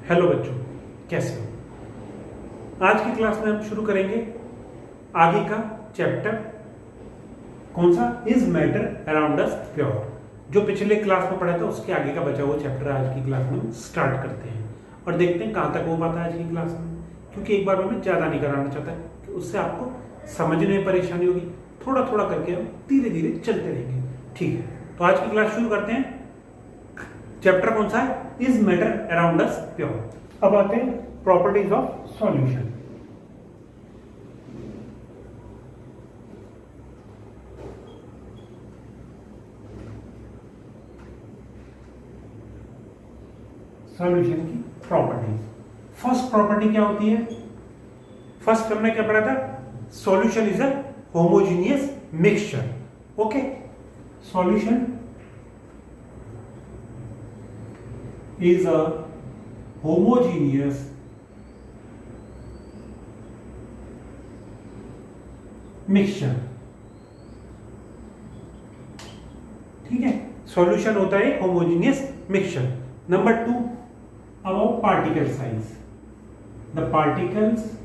Hello बच्चों, कैसे हो। आज की क्लास में हम शुरू करेंगे आगे का चैप्टर। कौन सा? Is matter around us pure. जो पिछले क्लास में पढ़ा था उसके आगे का बचा हुआ चैप्टर आज की क्लास में स्टार्ट करते हैं और देखते हैं कहाँ तक हो पाता है आज की क्लास में, क्योंकि एक बार में मैं ज़्यादा नहीं कराना चाहता कि उससे आपको समझने में परेशानी होगी। थोड़ा थोड़ा करके हम धीरे धीरे चलते रहेंगे, ठीक है। तो आज की क्लास शुरू करते हैं। चैप्टर कौन सा है? Is matter around us pure. अब आते हैं प्रॉपर्टीज ऑफ सॉल्यूशन। सॉल्यूशन की प्रॉपर्टीज। फर्स्ट प्रॉपर्टी क्या होती है? फर्स्ट हमने क्या पढ़ा था? Solution is a homogeneous mixture. Okay, solution is a homogeneous mixture। ठीक है, सॉल्यूशन होता है homogeneous mixture. Number 2, about particle size. The particles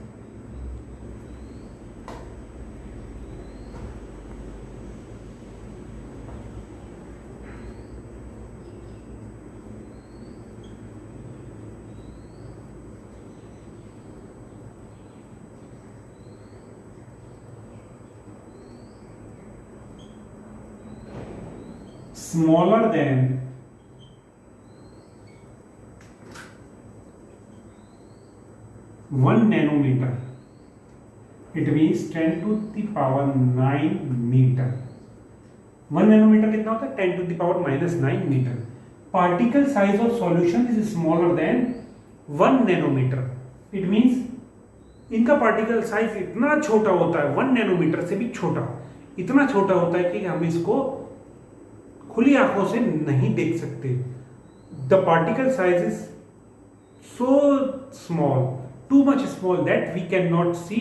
smaller than 1 nanometer, it means 10 to the power 9 metre. 1 nanometre कितना होता है? 10 to the power -9 metre. Particle size of solution is smaller than 1 nanometre. It means इनका particle size इतना छोटा होता है, 1 nanometre से भी छोटा, इतना छोटा होता है कि हम इसको खुली आंखों से नहीं देख सकते। The particle size is so small, too much small that we can not see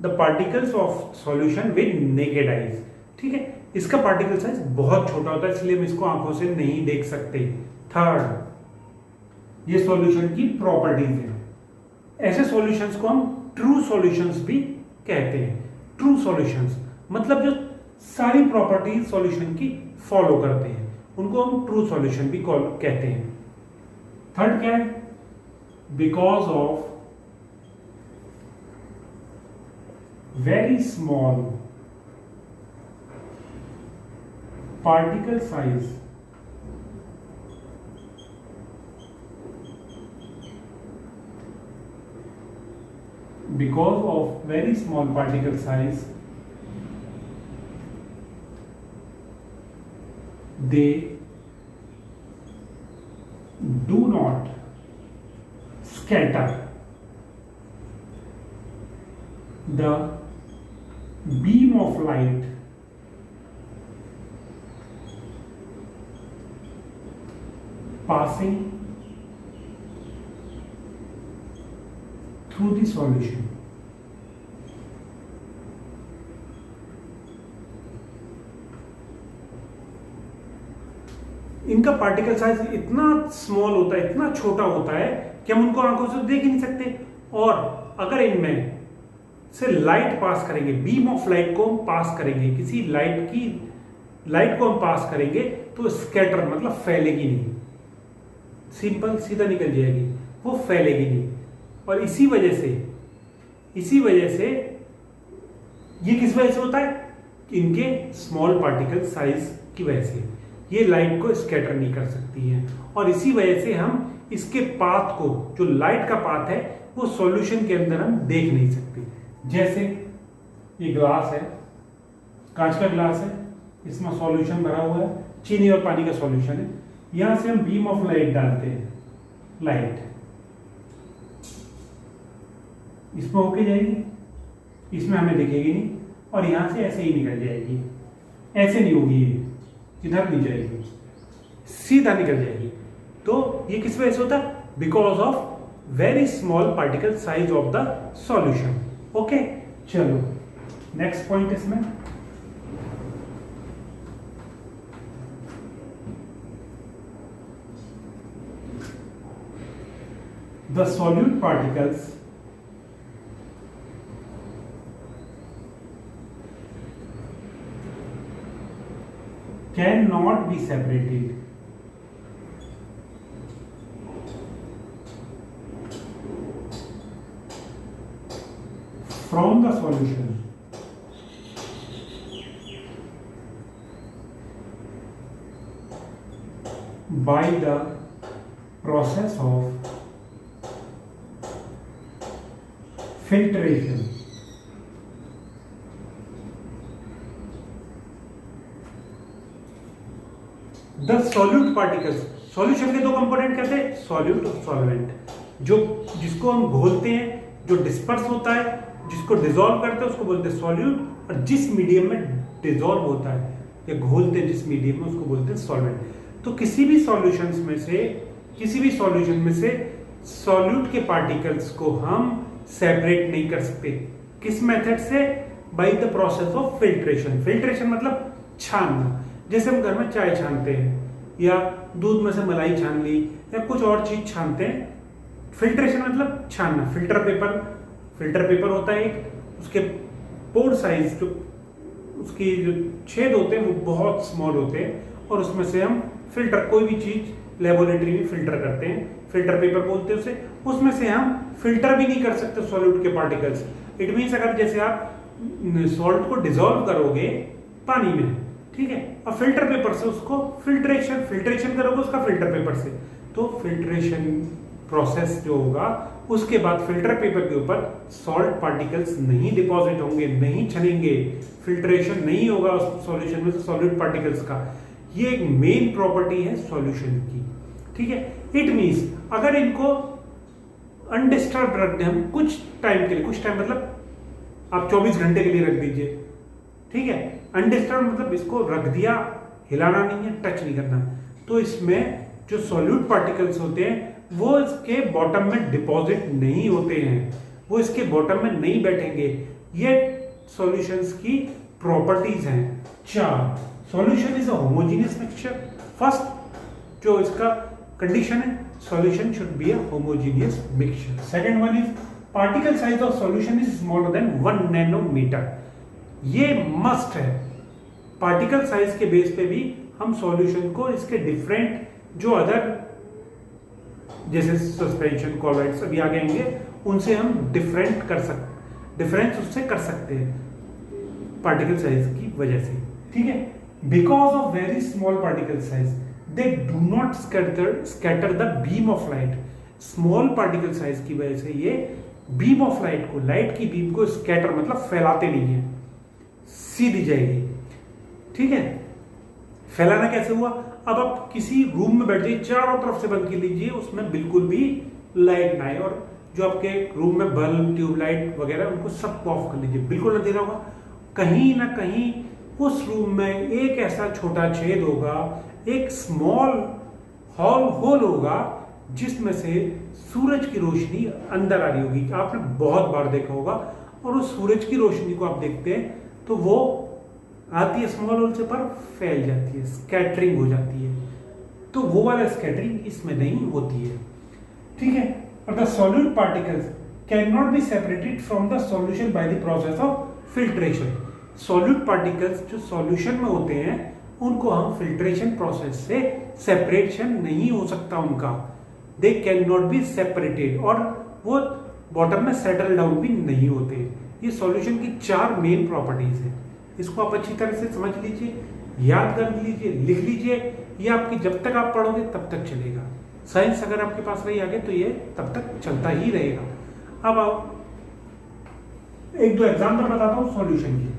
the particles of solution with naked eyes. ठीक है, इसका पार्टिकल साइज बहुत छोटा होता है, इसलिए हम इसको आंखों से नहीं देख सकते। थर्ड, ये सॉल्यूशन की प्रॉपर्टीज है। ऐसे सॉल्यूशंस को हम ट्रू सॉल्यूशंस भी कहते हैं। ट्रू सॉल्यूशंस मतलब जो सारी प्रॉपर्टीज सॉल्यूशन की फॉलो करते हैं, उनको हम ट्रू सॉल्यूशन भी कहते हैं। थर्ड क्या है? Because of very small particle size, because of very small particle size, they do not scatter the beam of light passing through the solution। इनका पार्टिकल साइज इतना स्मॉल होता है, इतना छोटा होता है कि हम उनको आंखों से देख ही नहीं सकते। और अगर इनमें से लाइट पास करेंगे, बीम ऑफ लाइट को हम पास करेंगे, किसी लाइट को हम पास करेंगे तो स्कैटर मतलब फैलेगी नहीं, सिंपल सीधा निकल जाएगी, वो फैलेगी नहीं। और इसी वजह से ये किस वजह से होता है? इनके स्मॉल पार्टिकल साइज की वजह से ये लाइट को स्कैटर नहीं कर सकती है, और इसी वजह से हम इसके पाथ को, जो लाइट का पाथ है, वो सॉल्यूशन के अंदर हम देख नहीं सकते। जैसे ये ग्लास है, कांच का ग्लास है, इसमें सॉल्यूशन भरा हुआ है, चीनी और पानी का सॉल्यूशन है। यहां से हम बीम ऑफ लाइट डालते हैं, लाइट इसमें होके जाएगी, इसमें हमें दिखेगी नहीं, और यहां से ऐसे ही निकल जाएगी, ऐसे नहीं होगी, ये इधर नहीं जाएगी, सीधा निकल जाएगी। तो ये किस वजह से होता है? Because of very small particle size of the solution. Okay, चलो नेक्स्ट पॉइंट इसमें the solute particles can not be separated from the solution by the process of filtration. The solute particles, solution के दो component कहते हैं, solute और solvent, जो जिसको हम घोलते हैं, जो डिस्पर्स होता है, जिसको डिसॉल्व करते हैं उसको बोलते हैं सॉल्यूट, और जिस मीडियम में डिसॉल्व होता है या घोलते हैं जिस मीडियम में उसको बोलते हैं सॉल्वेंट। तो किसी भी सॉल्यूशन में से सॉल्यूट के पार्टिकल्स को हम सेपरेट नहीं कर सकते। किस मेथड से? By the process of filtration. Filtration मतलब छानना। जैसे हम घर में चाय छानते हैं या दूध में से मलाई छान ली या कुछ और चीज छानते हैं, फिल्ट्रेशन मतलब छानना। फिल्टर पेपर होता है एक, उसके पोर साइज जो उसकी जो छेद होते हैं वो बहुत स्मॉल होते हैं और उसमें से हम फिल्टर, कोई भी चीज लेबोरेटरी में फिल्टर करते हैं, फिल्टर पेपर बोलते हैं उसे। उसमें से हम फिल्टर भी नहीं कर सकते सॉल्यूट के पार्टिकल्स। इट मीन्स अगर जैसे आप सॉल्ट को डिसॉल्व करोगे पानी में, ठीक है, और फिल्टर पेपर से उसको फिल्ट्रेशन करोगे उसका फिल्टर पेपर से, तो फिल्ट्रेशन प्रोसेस जो होगा उसके बाद फिल्टर पेपर के ऊपर सॉल्ट पार्टिकल्स नहीं डिपॉजिट होंगे, नहीं छनेंगे, फिल्ट्रेशन नहीं होगा उस सॉल्यूशन में से सॉल्यूट पार्टिकल्स का। ये एक मेन प्रॉपर्टी है सॉल्यूशन की, ठीक है। इट मींस अगर इनको अनडिस्टर्ब रख दें हम कुछ टाइम के लिए, कुछ टाइम मतलब आप 24 घंटे के लिए रख दीजिए, ठीक है। अनडिस्टर्ब मतलब इसको रख दिया, हिलाना नहीं है, टच नहीं करना, तो इसमें जो सॉल्यूट पार्टिकल्स होते हैं वो इसके बॉटम में डिपॉजिट नहीं होते हैं, वो इसके बॉटम में नहीं बैठेंगे। ये सॉल्यूशंस की प्रॉपर्टीज हैं 4। Solution is a homogeneous mixture. First जो इसका कंडीशन है, solution should be a homogeneous mixture. Second one is particle size of solution is smaller than 1 nanometre. ये मस्ट है। पार्टिकल साइज के बेस पे भी हम सॉल्यूशन को इसके डिफरेंट जो अदर जैसे सस्पेंशन कॉलॉइड्स अभी आगे आएंगे उनसे हम डिफरेंस उससे कर सकते हैं पार्टिकल साइज की वजह से, ठीक है। Because of very small particle size they do not scatter the beam of light. Small particle size की वजह से ये बीम ऑफ लाइट को, लाइट की बीम को स्कैटर मतलब फैलाते नहीं है, सीधी जाएगी, ठीक है। फैलाना कैसे हुआ? अब आप किसी रूम में बैठ जाइए, चारों तरफ से बंद कर लीजिए, उसमें बिल्कुल भी लाइट ना आए, और जो आपके रूम में बल्ब, ट्यूबलाइट वगैरह उनको सबको ऑफ कर लीजिए, बिल्कुल अंधेरा होगा। कहीं ना कहीं उस रूम में एक ऐसा छोटा छेद होगा, एक स्मॉल होल होगा जिसमें से सूरज की रोशनी अंदर आ रही होगी। आपने बहुत बार देखा होगा, और उस सूरज की रोशनी को आप देखते हैं तो वो आती है स्मॉल होल से पर फैल जाती है, स्कैटरिंग हो जाती है, तो वो वाला स्कैटरिंग इसमें नहीं होती है, ठीक है। और the solute particles can not be separated from the solution by the process of filtration. Solute particles जो सॉल्यूशन में होते हैं उनको हम फिल्ट्रेशन प्रोसेस से सेपरेशन नहीं हो सकता उनका, they can not be separated, और वो बॉटम में सेटल डाउन भी नहीं होते। ये सॉल्यूशन की 4 मेन प्रॉपर्टीज है। इसको आप अच्छी तरह से समझ लीजिए, याद कर लीजिए, लिख लीजिए, ये आपकी जब तक आप पढ़ोगे तब तक चलेगा। साइंस अगर आपके पास रही आगे तो ये तब तक चलता ही रहेगा। अब आओ 1-2 एग्जाम्पल बताता हूं सॉल्यूशन की।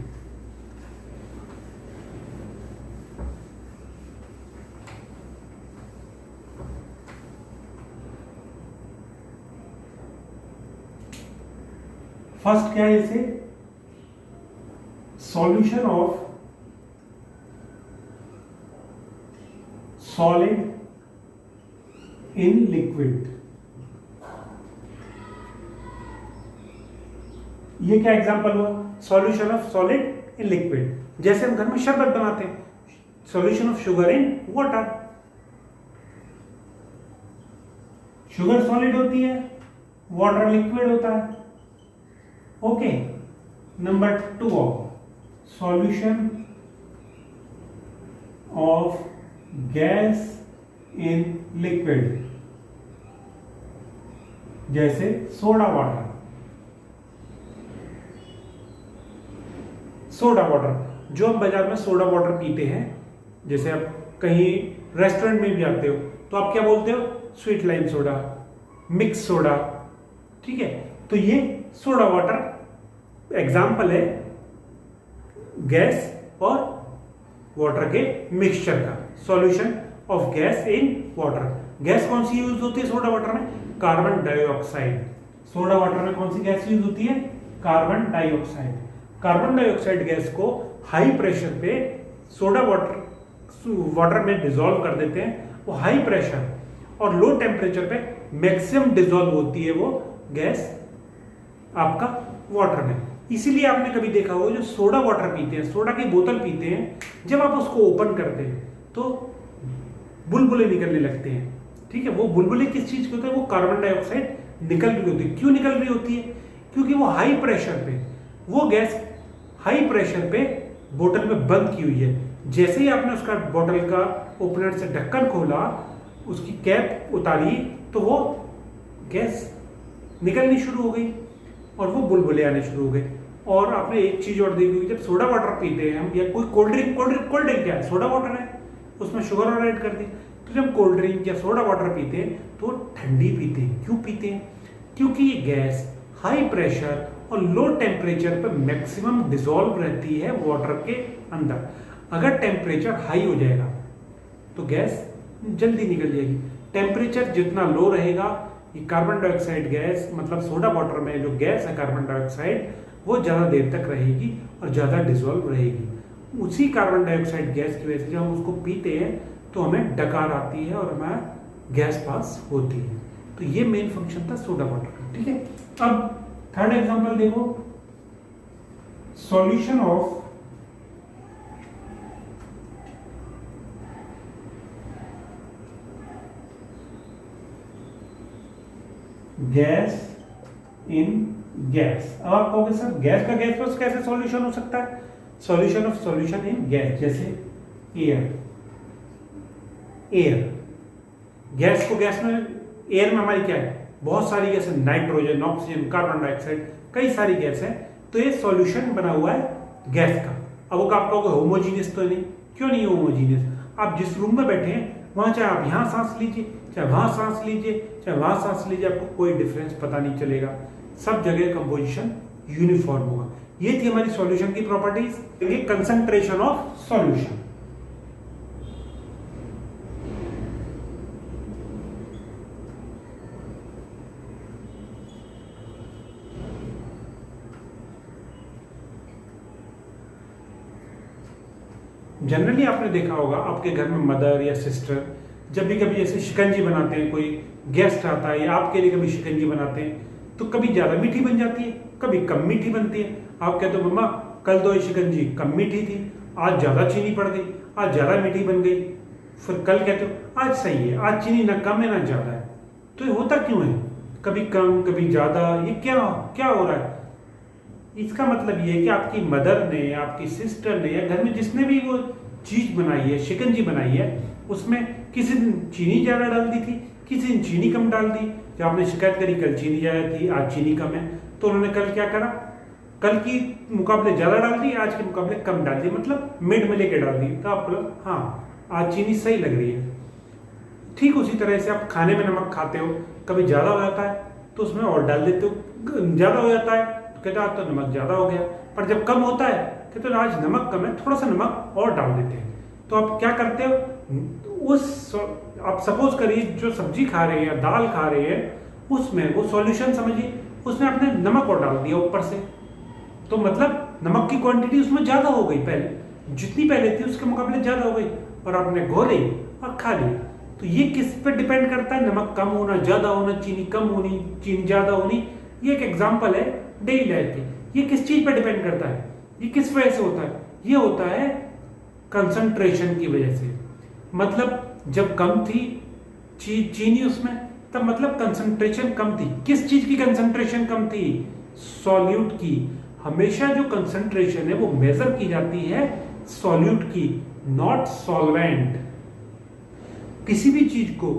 फर्स्ट क्या है इसे? Solution of solid in liquid. ये क्या एग्जांपल हुआ? Solution of solid in liquid. जैसे हम घर में शरबत बनाते हैं, solution of sugar in water. Sugar solid होती है, वाटर लिक्विड होता है। Okay, number 2 solution of gas in liquid, जैसे सोडा वाटर। सोडा वाटर जो हम बाजार में सोडा वाटर पीते हैं, जैसे आप कहीं रेस्टोरेंट में भी आते हो तो आप क्या बोलते हो, sweet lime soda, mix soda, ठीक है। तो ये सोडा वाटर एग्जाम्पल है गैस और वाटर के मिक्सचर का, solution of gas in water. Gas कौन सी यूज होती है सोडा वाटर में, कार्बन डाइऑक्साइड। सोडा वाटर में कौन सी गैस यूज होती है, carbon dioxide. Carbon dioxide gas को हाई प्रेशर पे सोडा वाटर में डिसॉल्व कर देते हैं। वो हाई प्रेशर और लो टेम्परेचर पे मैक्सिमम डिसॉल्व होती है वो गैस आपका वाटर में। इसीलिए आपने कभी देखा होगा जो सोडा वाटर पीते हैं, सोडा की बोतल पीते हैं, जब आप उसको ओपन करते हैं तो बुलबुले निकलने लगते हैं, ठीक है। वो बुलबुले किस चीज के होते हैं, वो कार्बन डाइऑक्साइड निकल रही होती है। क्यों निकल रही होती है, क्योंकि वो हाई प्रेशर पे, वो गैस हाई प्रेशर पे बोतल में बंद की हुई है। जैसे ही आपने उसका बोतल का ओपनर से ढक्कन खोला, उसकी कैप उतारी, तो वो गैस निकलनी शुरू हो गई और वो बुलबुले आने शुरू हो गए। और आपने एक चीज और देखी, जब सोडा वाटर पीते हैं हम, या कोई कोल्ड ड्रिंक क्या है, सोडा वाटर है, उसमें शुगर और ऐड कर दी। तो जब कोल्ड ड्रिंक या सोडा वाटर पीते हैं तो ठंडी पीते हैं। क्यों पीते हैं, क्योंकि ये गैस हाई प्रेशर और लो टेम्परेचर पर मैक्सिमम डिसॉल्व रहती है वाटर के अंदर। अगर टेम्परेचर हाई हो जाएगा तो गैस जल्दी निकल जाएगी। टेम्परेचर जितना लो रहेगा, ये कार्बन डाइऑक्साइड गैस, मतलब सोडा वाटर में जो गैस है कार्बन डाइऑक्साइड, वो ज़्यादा देर तक रहेगी और ज़्यादा डिसॉल्व रहेगी। उसी कार्बन डाइऑक्साइड गैस की वजह से जब हम उसको पीते हैं तो हमें डकार आती है और हमारा गैस पास होती है। तो ये मेन फंक्शन था सोडा वाटर का, ठीक है। अब थर्ड एग्जांपल देखो, solution of gas in gas. अब आप कहोगे सर गैस का गैस पर कैसे सॉल्यूशन हो सकता है, solution of solution in gas, जैसे एयर। गैस को गैस में, एयर में हमारी क्या है, बहुत सारी गैस है, नाइट्रोजन, ऑक्सीजन, कार्बन डाइऑक्साइड, कई सारी गैस है। तो ये सॉल्यूशन बना हुआ है गैस का। अब वो आप कहोगे होमोजीनियस तो नहीं, क्यों नहीं होमोजीनियस, आप जिस रूम में बैठे हैं वहां चाहे आप यहाँ सांस लीजिए, चाहे वहां सांस लीजिए, चाहे वहां सांस लीजिए, आपको कोई डिफरेंस पता नहीं चलेगा, सब जगह कंपोजिशन यूनिफॉर्म होगा। ये थी हमारी सॉल्यूशन की properties. Concentration of solution, generally आपने देखा होगा आपके घर में मदर या सिस्टर जब भी कभी ऐसे शिकंजी बनाते हैं, कोई गेस्ट आता है या आपके लिए कभी शिकंजी बनाते हैं, तो कभी ज़्यादा मीठी बन जाती है, कभी कम मीठी बनती है। आप कहते हो मम्मा कल तो ये शिकंजी कम मीठी थी, आज ज़्यादा चीनी पड़ गई, आज ज़्यादा मीठी बन गई। फिर कल कहते हो आज सही है, आज चीनी ना कम है ना ज़्यादा है। तो ये होता क्यों है, कभी कम कभी ज़्यादा, ये क्या क्या हो रहा है? इसका मतलब ये है कि आपकी मदर ने, आपकी सिस्टर ने, या घर में जिसने भी वो चीज बनाई है, शिकंजी बनाई है, उसमें किसी दिन चीनी ज्यादा डाल दी थी, किसी दिन चीनी कम डाल दी। जब आपने शिकायत करी कल चीनी ज्यादा थी, आज चीनी कम है, तो उन्होंने कल क्या करा, कल की मुकाबले ज्यादा डाल दी, आज के मुकाबले कम डाल दी, मतलब मिड में लेके डाल दी। तो आपको हाँ आज चीनी सही लग रही है। ठीक उसी तरह से आप खाने में नमक खाते हो, कभी ज्यादा हो जाता है तो उसमें और डाल देते हो, ज्यादा हो जाता है तो कहते हो आज तो नमक ज्यादा हो गया, पर जब कम होता है कहते हो आज नमक कम है, थोड़ा सा नमक और डाल देते हैं। तो आप क्या करते हो, आप सपोज करिए जो सब्जी खा रहे हैं या दाल खा रहे हैं, उसमें वो सॉल्यूशन समझिए, उसमें आपने नमक और डाल दिया ऊपर से, तो मतलब नमक की क्वांटिटी उसमें ज्यादा हो गई, पहले जितनी पहले थी उसके मुकाबले ज्यादा हो गई, और आपने घोली और खा ली। तो ये किस पे डिपेंड करता है, नमक कम होना, ज्यादा होना, चीनी कम होनी, चीनी ज्यादा होनी। ये एक एग्जांपल है डेली लाइफ की। ये किस चीज पे डिपेंड करता है, ये किस वजह से होता है, ये होता है कंसंट्रेशन की वजह से। मतलब जब कम थी चीनी उसमें तब मतलब कंसंट्रेशन कम थी। किस चीज की कंसंट्रेशन कम थी? सॉल्यूट की। हमेशा जो कंसंट्रेशन है वो मेजर की जाती है सॉल्यूट की, नॉट सॉल्वेंट। किसी भी चीज को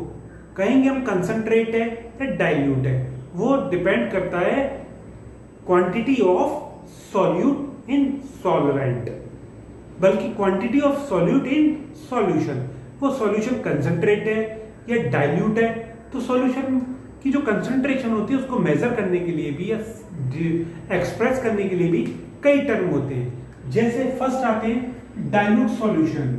कहेंगे हम कंसंट्रेट है या डाइल्यूट है, वो डिपेंड करता है quantity of solute in solvent, बल्कि quantity of solute in solution. वो सॉल्यूशन कंसंट्रेट है या डाइल्यूट है, तो सॉल्यूशन की जो कंसंट्रेशन होती है उसको मेजर करने के लिए भी या एक्सप्रेस करने के लिए भी कई टर्म होते हैं। जैसे फर्स्ट आते हैं डाइल्यूट सॉल्यूशन।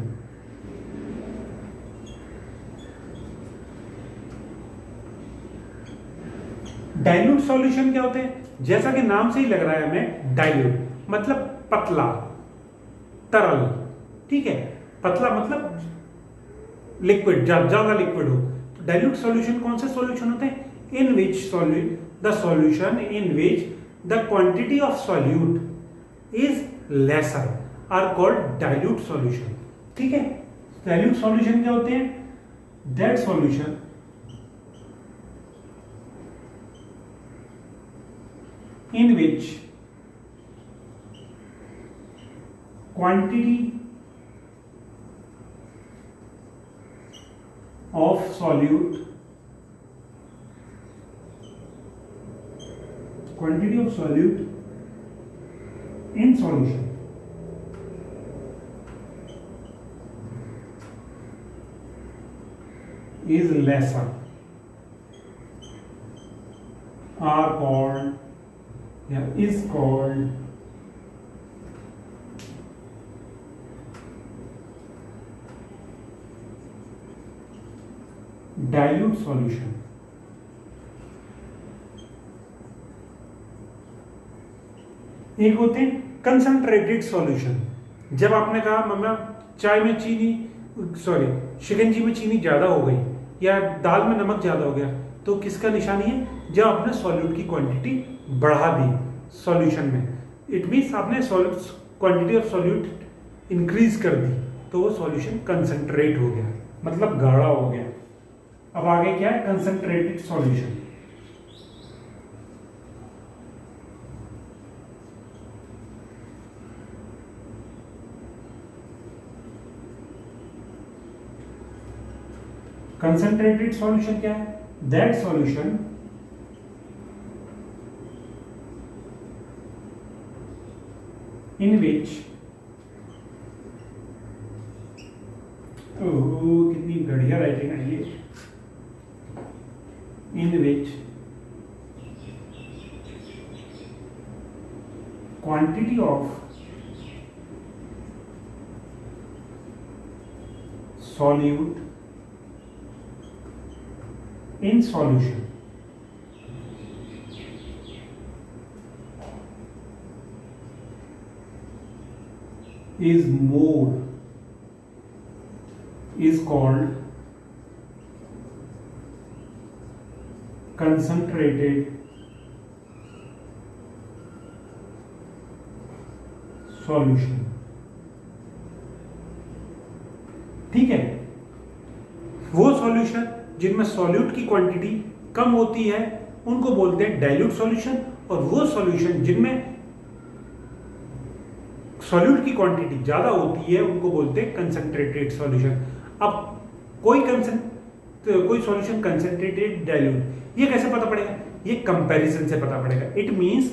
डाइल्यूट सॉल्यूशन क्या होते हैं? जैसा कि नाम से ही लग रहा है हमें, डाइल्यूट मतलब पतला, तरल, ठीक है। पतला मतलब लिक्विड, ज्यादा लिक्विड हो। तो डाइल्यूट सॉल्यूशन कौन से सॉल्यूशन होते हैं? In which the solution in which the quantity of solute is lesser are called dilute solution, ठीक है। डाइल्यूट सॉल्यूशन क्या होते हैं? That solution in which quantity of solute in solution is lesser are called is called dilute solution। एक होते हैं concentrated solution. जब आपने कहा मम्मा चाय में शिकंजी में चीनी ज्यादा हो गई या दाल में नमक ज्यादा हो गया, तो किसका निशानी है? जब आपने सॉल्यूट की क्वांटिटी बढ़ा दी सॉल्यूशन में, इट मीन्स आपने क्वांटिटी ऑफ सॉल्यूट इंक्रीज कर दी, तो वो सॉल्यूशन कंसंट्रेट हो गया, मतलब गाढ़ा हो गया। अब आगे क्या है? Concentrated solution. कंसंट्रेटेड सॉल्यूशन क्या है? दैट सॉल्यूशन in which कितनी बढ़िया राइटिंग आई है, in which quantity of solute in solution is more is called concentrated solution, ठीक है। वो सॉल्यूशन जिनमें सॉल्यूट की क्वांटिटी कम होती है उनको बोलते हैं डाइल्यूट सॉल्यूशन, और वो सॉल्यूशन जिनमें सॉल्यूट की क्वांटिटी ज्यादा होती है उनको बोलते हैं कंसंट्रेटेड सॉल्यूशन। अब कोई सॉल्यूशन कंसंट्रेटेड डाइल्यूट, ये कैसे पता पड़ेगा? ये कंपैरिजन से पता पड़ेगा। It means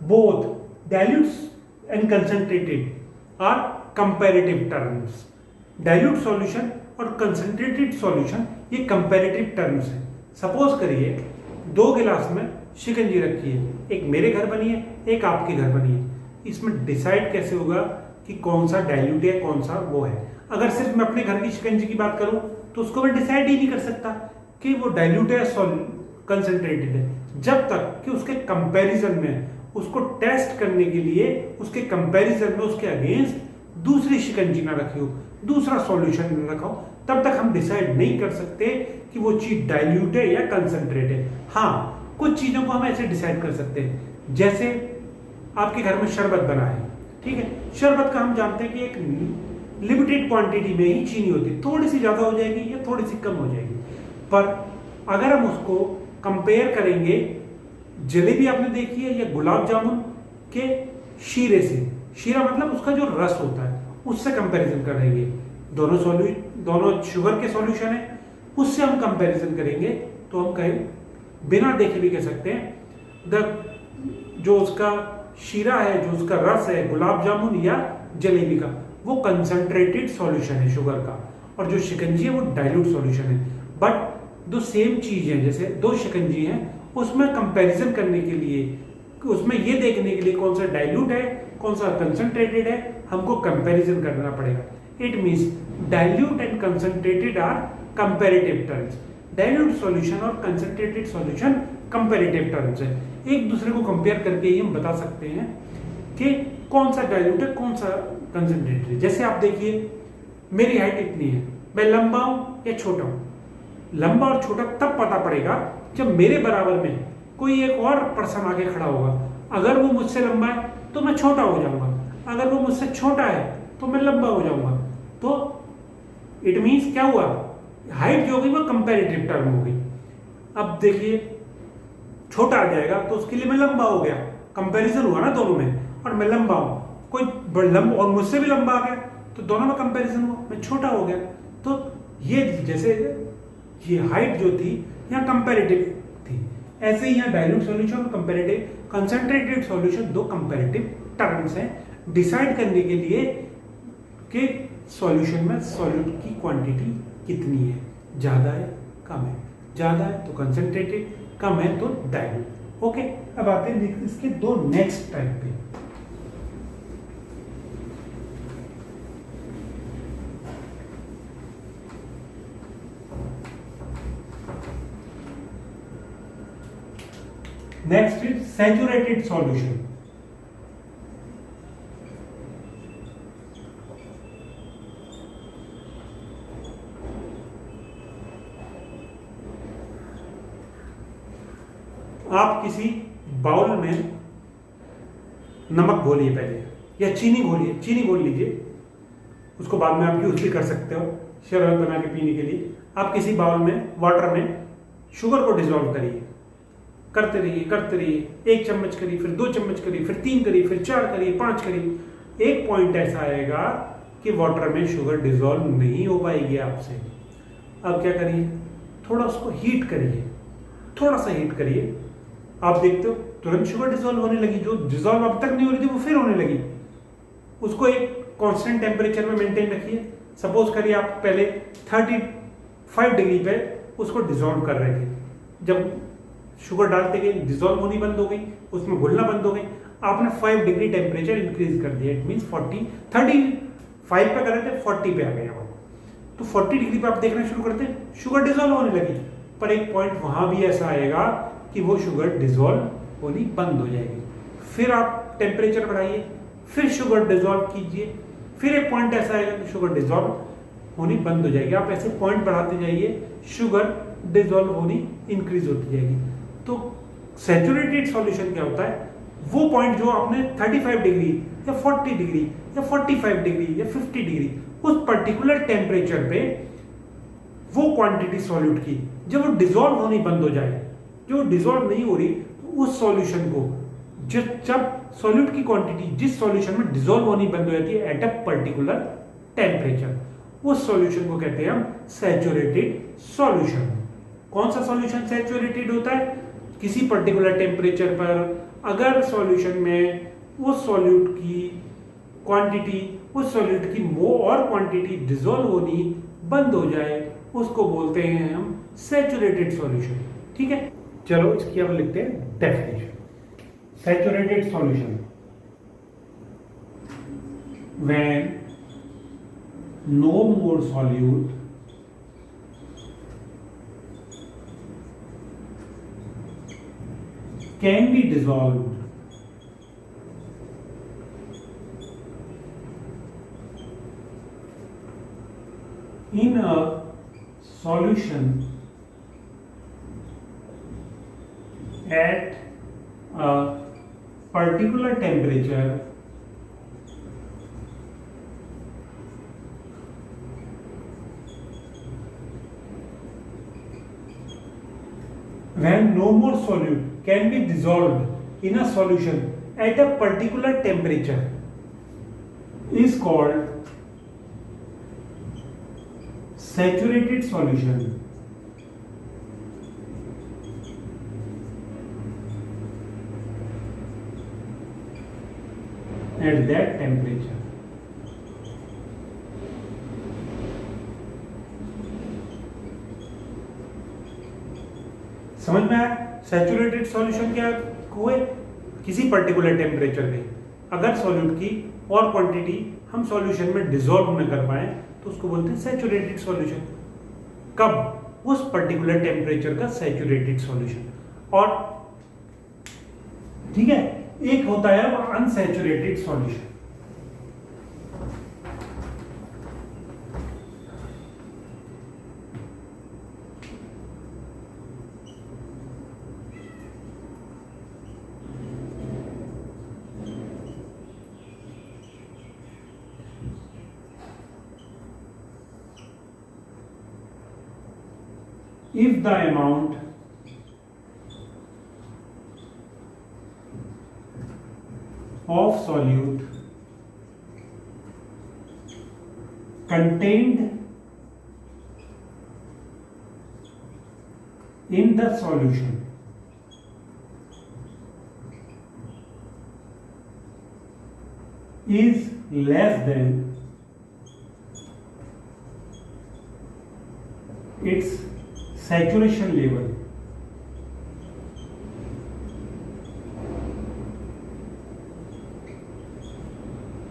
both dilutes and concentrated are comparative terms. Dilute solution और कंसंट्रेटेड सॉल्यूशन ये कंपैरेटिव टर्म्स हैं। सपोज करिए 2 गिलास में शिकंजी रखी है, एक मेरे घर बनी है, एक आपके घर बनी है। इसमें डिसाइड कैसे होगा कि कौन सा डाइल्यूट है कौन सा वो है? अगर सिर्फ मैं अपने घर की शिकंजी की बात करूं तो उसको मैं डिसाइड ही नहीं कर सकता कि वो डाइल्यूट है या कंसंट्रेटेड है, जब तक कि उसके कंपैरिजन में, उसको टेस्ट करने के लिए उसके कंपैरिजन में उसके अगेंस्ट दूसरी शिकंजी ना रखी हो, दूसरा सॉल्यूशन ना रखा हो, तब तक हम डिसाइड नहीं कर सकते कि वो चीज डाइल्यूट है या कंसंट्रेट है। हाँ, कुछ चीजों को हम ऐसे डिसाइड कर सकते हैं, जैसे आपके घर में शरबत बना है, ठीक है। शरबत का हम जानते हैं कि एक लिमिटेड क्वांटिटी में ही चीनी होती है, थोड़ी सी ज्यादा हो जाएगी या थोड़ी सी कम हो जाएगी, पर अगर हम उसको कंपेयर करेंगे, जलेबी आपने देखी है या गुलाब जामुन के शीरे से, शीरा मतलब उसका जो रस होता है, उससे कंपैरिजन करेंगे, दोनों शुगर के सॉल्यूशन है, उससे हम कंपैरिजन करेंगे तो हम कहें, बिना देखे भी कह सकते हैं जो उसका शीरा है, जो उसका रस है गुलाब जामुन या जलेबी का, वो कंसंट्रेटेड सॉल्यूशन है शुगर का, और जो शिकंजी है वो डाइल्यूट सॉल्यूशन है। बट दो सेम चीज है, जैसे दो शिकंजी हैं, उसमें कंपैरिजन करने के लिए, उसमें ये देखने के लिए कौन सा डाइल्यूट है कौन सा कंसंट्रेटेड है, हमको कंपैरिजन करना पड़ेगा। It means dilute and concentrated are comparative terms. Dilute solution और कंसंट्रेटेड सॉल्यूशन कंपैरेटिव टर्म्स है, एक दूसरे को कंपेयर करके ही हम बता सकते हैं कि कौन सा डाइल्यूट है कौन सा कंसंट्रेटेड है। जैसे आप देखिए, मेरी हाइट इतनी है, मैं लंबा हूं या छोटा हूं। लंबा और छोटा तब पता पड़ेगा जब मेरे बराबर में कोई एक और पर्सन आगे खड़ा होगा। अगर वो मुझसे लंबा है तो मैं छोटा हो जाऊंगा, अगर वो मुझसे छोटा है तो मैं लंबा हो जाऊंगा। तो इट मींस क्या हुआ, हाइट जो होगी वो कंपैरेटिव टर्म होगी। अब देखिए, छोटा आ जाएगा तो उसके लिए मैं लंबा हो गया, कंपैरिजन हुआ ना दोनों में, और मैं लंबा हूं, कोई लंबा और मुझसे भी लंबा आ गया तो दोनों में कंपैरिजन हुआ, मैं छोटा हो गया। तो ये जैसे ये हाइट जो थी यहाँ कंपैरेटिव थी, ऐसे ही यहाँ डाइल्यूट सॉल्यूशन और कंपैरेटिव कंसंट्रेटेड सॉल्यूशन दो कंपैरेटिव टर्म्स हैं डिसाइड करने के लिए कि सॉल्यूशन में सॉल्यूट की क्वांटिटी कितनी है, ज्यादा है कम है, ज्यादा है तो कंसंट्रेटेड, कम है तो डाइल्यूट। ओके, अब आते हैं इसके दो नेक्स्ट टाइप पे। Next is saturated solution. आप किसी बाउल में नमक घोलिए पहले, या चीनी घोलिए, चीनी घोल लीजिए, उसको बाद में आप यूज भी कर सकते हो शरबत बना के पीने के लिए। आप किसी बाउल में वाटर में शुगर को डिसॉल्व करिए, करते रहिए, 1 चम्मच करिए, फिर 2 चम्मच करिए, फिर 3 करिए, फिर 4 करिए, 5 करिए। एक पॉइंट ऐसा आएगा कि वाटर में शुगर डिसॉल्व नहीं हो पाएगी आपसे। अब क्या करिए, थोड़ा उसको हीट करिए, थोड़ा सा हीट करिए, आप देखते हो तुरंत शुगर डिसॉल्व होने लगी, जो डिसॉल्व अब तक नहीं हो रही थी वो फिर होने लगी। उसको एक कांस्टेंट टेम्परेचर में मेंटेन रखिए। सपोज करिए आप पहले 35 डिग्री पे उसको डिसॉल्व कर रहे थे, जब शुगर डालते गए डिसॉल्व होनी बंद हो गई, उसमें घुलना बंद हो गई, आपने 5 डिग्री टेम्परेचर इंक्रीज कर दिया। इट मींस 35 पे कर रहे थे, 40 पे आ गए आप। तो 40 डिग्री पे आप देखना शुरू करते हैं शुगर डिसॉल्व होने लगी, पर एक पॉइंट वहां भी ऐसा आएगा कि वो शुगर डिसॉल्व होनी बंद हो जाएगी। फिर आप टेम्परेचर बढ़ाइए, फिर शुगर डिसॉल्व कीजिए, फिर एक पॉइंट ऐसा आएगा कि शुगर डिसॉल्व होनी बंद हो जाएगी। आप ऐसे पॉइंट बढ़ाते जाइए, शुगर डिसॉल्व होनी इंक्रीज होती जाएगी। तो सैचुरेटेड सॉल्यूशन क्या होता है, वो पॉइंट जो आपने 35 डिग्री या 40 डिग्री या 45 डिग्री या 50 डिग्री उस पर्टिकुलर टेम्परेचर पे वो क्वांटिटी सॉल्यूट की जब वो डिसॉल्व होनी बंद हो जाए, जो डिसॉल्व नहीं हो रही, तो उस सॉल्यूशन को जब सॉल्यूट की क्वांटिटी जिस सॉल्यूशन में डिसॉल्व होनी बंद हो जाती है एट अ पर्टिकुलर टेम्परेचर, उस सॉल्यूशन को कहते हैं हम सैचुरेटेड सॉल्यूशन। कौन सा सॉल्यूशन सैचुरेटेड होता है, किसी पर्टिकुलर टेम्परेचर पर अगर सॉल्यूशन में उस सॉल्यूट की क्वांटिटी, उस सॉल्यूट की और क्वांटिटी डिसॉल्व होनी बंद हो जाए, उसको बोलते हैं हम सैचुरेटेड सॉल्यूशन। ठीक है, चलो इसकी अब लिखते हैं definition. Saturated solution, when no more solute can be dissolved in a solution at a particular temperature when no more solute can be dissolved in a solution at a particular temperature is called saturated solution. At that temperature. समझ में आया? Saturated solution क्या हुए? किसी particular temperature पे अगर solute की और क्वांटिटी हम सॉल्यूशन में डिसॉल्व न कर पाए तो उसको बोलते हैं सैचुरेटेड सॉल्यूशन। कब? उस पर्टिकुलर टेम्परेचर का सैचुरेटेड सॉल्यूशन। और ठीक है, एक होता है वो unsaturated solution. If the amount of solute contained in the solution is less than its saturation level,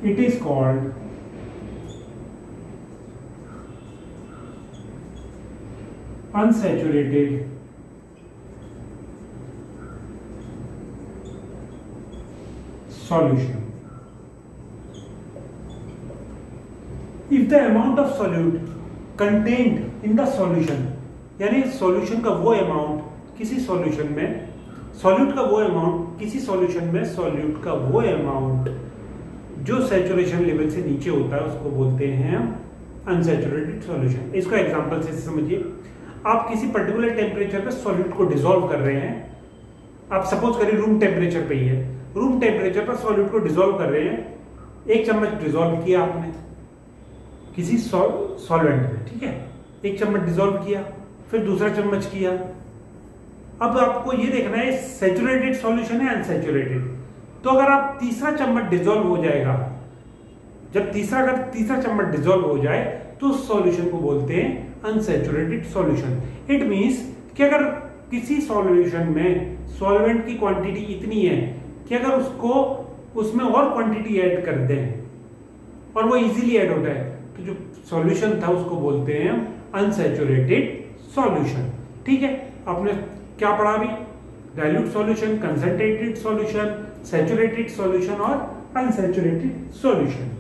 it is called unsaturated solution. If the amount of solute contained in the solution, यानी solution का वो amount किसी solution में, solute का वो amount किसी solution में, solute का वो अमाउंट जो सैचुरेशन लेवल से नीचे होता है उसको बोलते हैं अनसैचुरेटेड सॉल्यूशन। इसको एग्जांपल से समझिए। आप किसी पर्टिकुलर टेम्परेचर पे सॉल्यूट को डिसॉल्व कर रहे हैं। आप सपोज करिए रूम टेम्परेचर पे ही है, रूम टेम्परेचर पर सॉल्यूट को डिसॉल्व कर रहे हैं। 1 चम्मच डिसॉल्व किया आपने किसी सॉल्वेंट में, ठीक है, 1 चम्मच डिसॉल्व किया, फिर दूसरा चम्मच किया। अब आपको ये देखना है सैचुरेटेड सॉल्यूशन है अनसैचुरेटेड। तो अगर आप तीसरा चम्मच डिसॉल्व हो जाएगा, जब तीसरा चम्मच डिसॉल्व हो जाए तो उस सॉल्यूशन को बोलते हैं अनसैचुरेटेड सॉल्यूशन। इट मींस कि अगर किसी सॉल्यूशन में सॉल्वेंट की क्वांटिटी इतनी है कि अगर उसमें और क्वांटिटी ऐड कर दें और वो इजीली ऐड होता है तो जो सॉल्यूशन था उसको बोलते हैं अनसैचुरेटेड सॉल्यूशन। ठीक है, आपने क्या पढ़ा अभी? Dilute solution, concentrated solution, saturated solution और अनसैचुरेटेड सॉल्यूशन।